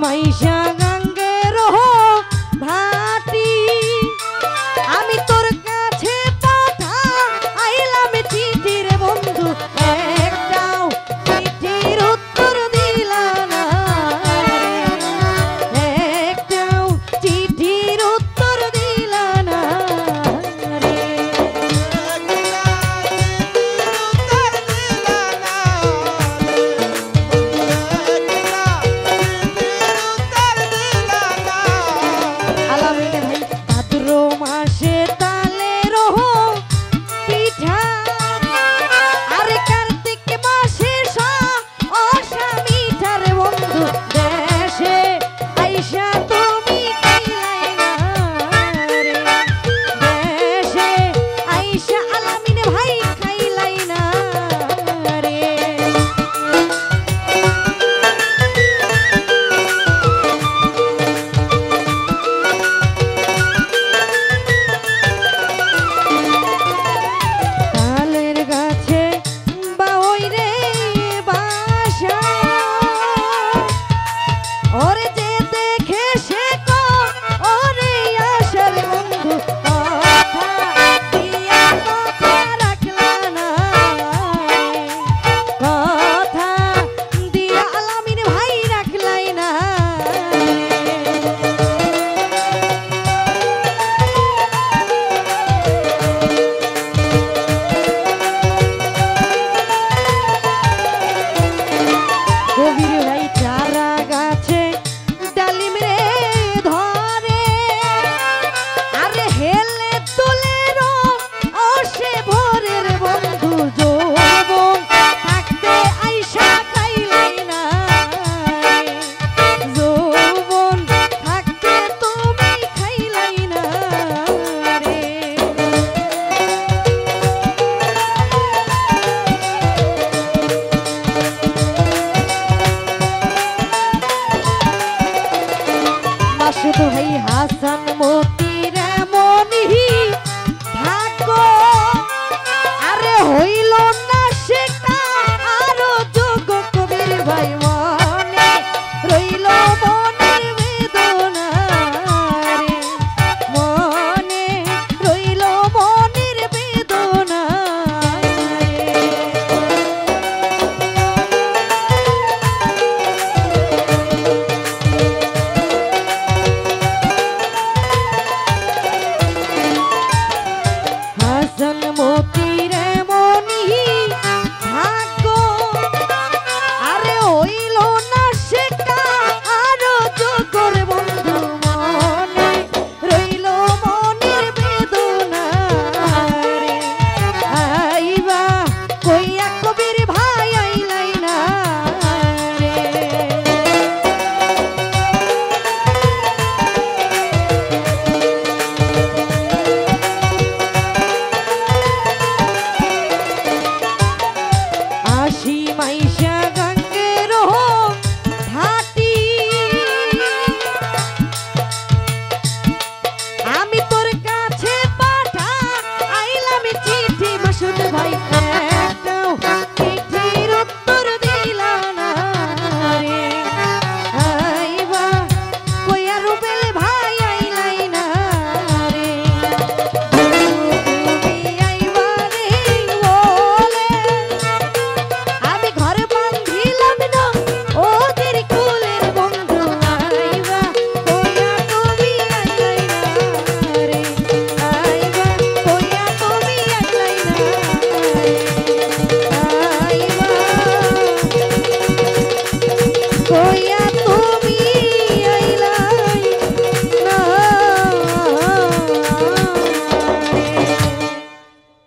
মাইশা গাঙ্গের ভাটি আমি তোর কাছে পাঠা আইলাম চিঠি রে বন্ধু একটাও চিঠির উত্তর দিলা না একটাও চিঠির উত্তর দিলা না রে আলামিন ভাই ভাদ্র মাসে তালের পিঠা আরে কার্তিক মাসে অসামিঠা রে বন্ধু দেশে আইসা তুমি খাইলাই না রে দেশে আইসা আলামিন ভাই খাইলাই না রে তালের গাছে বাওই রে বাসা ওরে যে দেখে সে ওরে আশার বন্ধু কথা দিয়া কথা রাখলা না কথা দিয়া আলামিন ভাই রাখলাই না গভীর